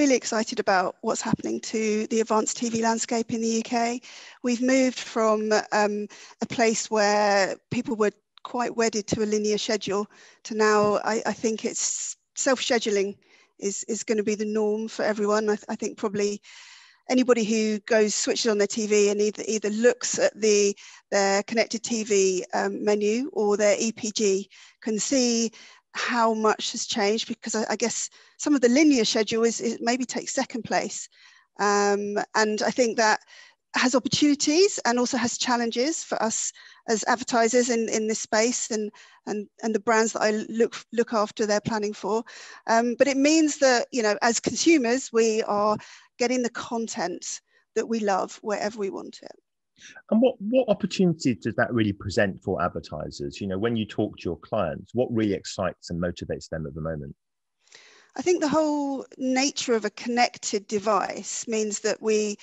really excited about what's happening to the advanced TV landscape in the UK. We've moved from a place where people were quite wedded to a linear schedule to now I think it's self-scheduling is going to be the norm for everyone. I think probably anybody who switches on their TV and either looks at their connected TV menu or their EPG can see how much has changed, because I guess some of the linear schedule is maybe takes second place. And I think that has opportunities and also has challenges for us as advertisers in this space and the brands that I look after their planning for. But it means that, you know, as consumers, we are getting the content that we love wherever we want it. And what opportunity does that really present for advertisers? You know, when you talk to your clients, what really excites and motivates them at the moment? I think the whole nature of a connected device means that we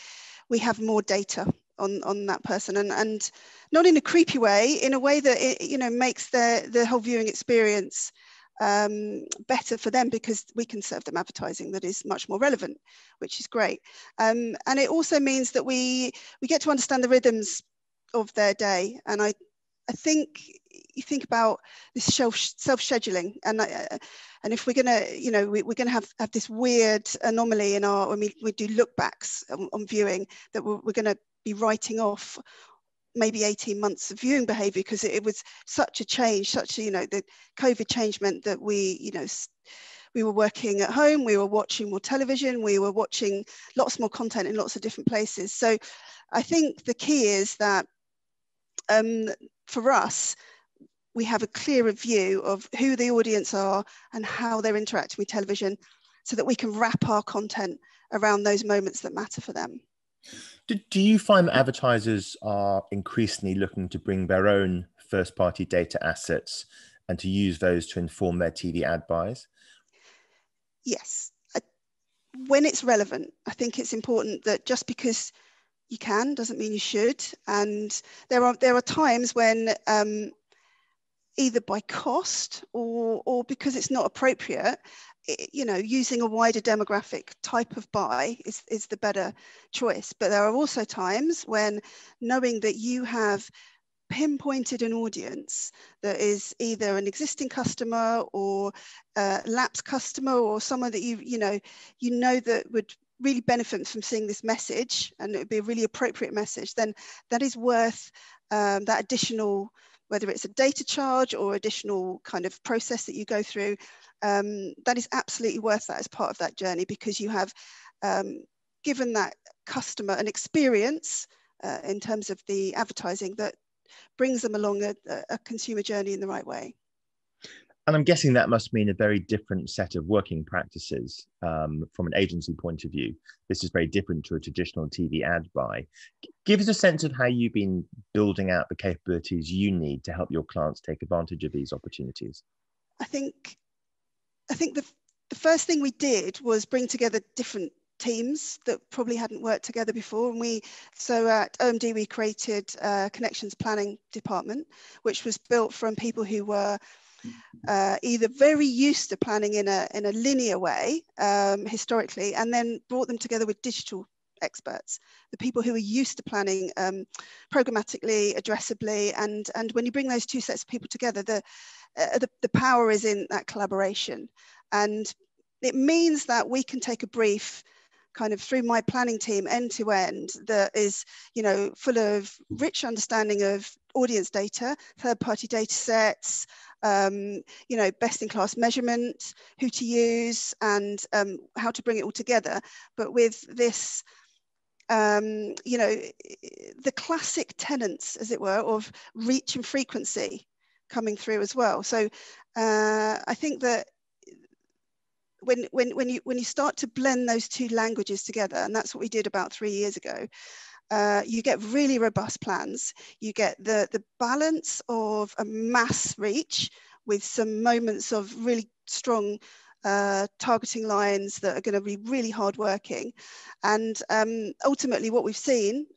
have more data on that person, and not in a creepy way, in a way that it, you know, makes the whole viewing experience better for them, because we can serve them advertising that is much more relevant, which is great. And it also means that we get to understand the rhythms of their day. And I think you think about this self-scheduling, and if we're gonna, you know, we're gonna have this weird anomaly in our, when we do look backs on viewing, that we're gonna be writing off maybe 18 months of viewing behavior, because it was such a change, you know, the COVID change meant that we were working at home, we were watching more television, we were watching lots more content in lots of different places. So I think the key is that for us, we have a clearer view of who the audience are and how they're interacting with television, so that we can wrap our content around those moments that matter for them. Do you find that advertisers are increasingly looking to bring their own first-party data assets and to use those to inform their TV ad buys? Yes. When it's relevant, I think it's important that just because you can doesn't mean you should. And there are times when either by cost or because it's not appropriate, you know, using a wider demographic type of buy is the better choice. But there are also times when, knowing that you have pinpointed an audience that is either an existing customer or a lapsed customer, or someone that you know that would really benefit from seeing this message, and it would be a really appropriate message, then that is worth that additional, whether it's a data charge or additional kind of process that you go through, that is absolutely worth that as part of that journey, because you have given that customer an experience in terms of the advertising that brings them along a consumer journey in the right way. And I'm guessing that must mean a very different set of working practices from an agency point of view. This is very different to a traditional TV ad buy. Give us a sense of how you've been building out the capabilities you need to help your clients take advantage of these opportunities. I think the first thing we did was bring together different teams that probably hadn't worked together before. And so at OMD, we created a connections planning department, which was built from people who were either very used to planning in a linear way historically, and then brought them together with digital experts, the people who are used to planning programmatically, addressably, and when you bring those two sets of people together, the power is in that collaboration. And it means that we can take a brief kind of through my planning team end to end that is, you know, full of rich understanding of audience data, third-party data sets, you know, best-in-class measurement, who to use, and how to bring it all together. But with this, you know, the classic tenets, as it were, of reach and frequency coming through as well. So I think that when you start to blend those two languages together, and that's what we did about 3 years ago, you get really robust plans. You get the balance of a mass reach with some moments of really strong targeting lines that are going to be really hard working. And ultimately what we've seen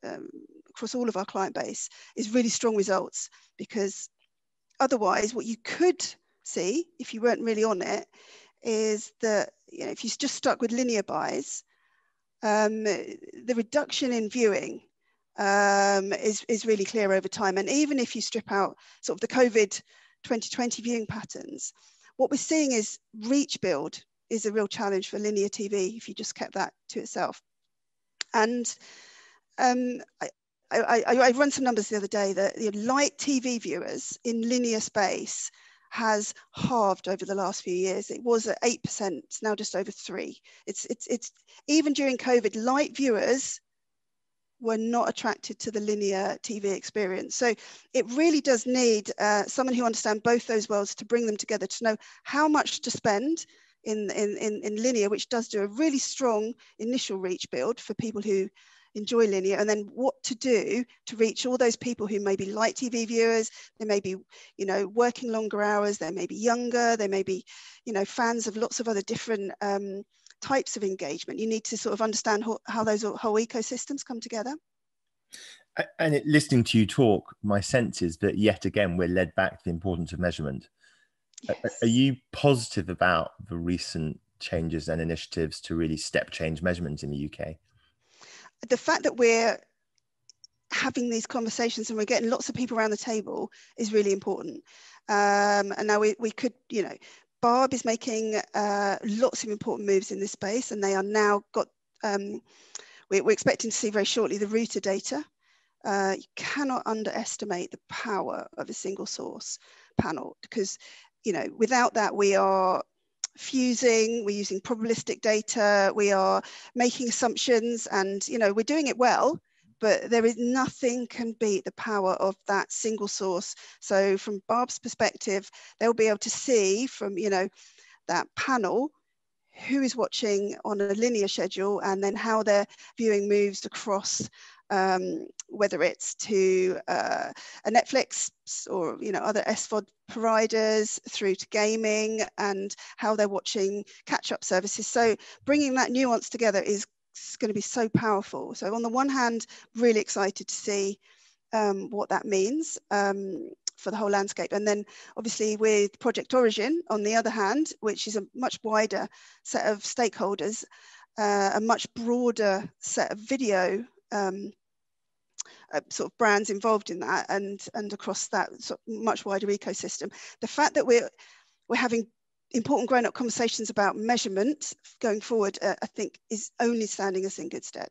across all of our client base is really strong results, because otherwise what you could see if you weren't really on it is that, you know, if you're just stuck with linear buys, the reduction in viewing is really clear over time. And even if you strip out sort of the COVID 2020 viewing patterns, what we're seeing is reach build is a real challenge for linear TV if you just kept that to itself. And I run some numbers the other day that light TV viewers in linear space has halved over the last few years. It was at 8%, it's now just over 3%. It's even during COVID, light viewers were not attracted to the linear TV experience. So it really does need someone who understands both those worlds to bring them together, to know how much to spend in linear, which does do a really strong initial reach build for people who enjoy linear, and then what to do to reach all those people who may be light TV viewers. They may be, you know, working longer hours, they may be younger, they may be, you know, fans of lots of other different types of engagement. You need to sort of understand how those whole ecosystems come together. And listening to you talk, my sense is that yet again we're led back to the importance of measurement. Yes. Are you positive about the recent changes and initiatives to really step change measurement in the UK? The fact that we're having these conversations and we're getting lots of people around the table is really important. And now we could, you know, Barb is making lots of important moves in this space, and they are now got, we're expecting to see very shortly the router data. You cannot underestimate the power of a single source panel, because, you know, without that we are fusing, we're using probabilistic data, we are making assumptions, and, you know, we're doing it well, but there is nothing can beat the power of that single source. So from Barb's perspective, they'll be able to see from, you know, that panel who is watching on a linear schedule, and then how their viewing moves across, whether it's to a Netflix or, you know, other SVOD providers, through to gaming, and how they're watching catch-up services. So bringing that nuance together is going to be so powerful. So on the one hand, really excited to see what that means for the whole landscape. And then obviously with Project Origin, on the other hand, which is a much wider set of stakeholders, a much broader set of video sort of brands involved in that, and across that sort of much wider ecosystem. The fact that we're having important grown-up conversations about measurement going forward, I think is only standing us in good stead.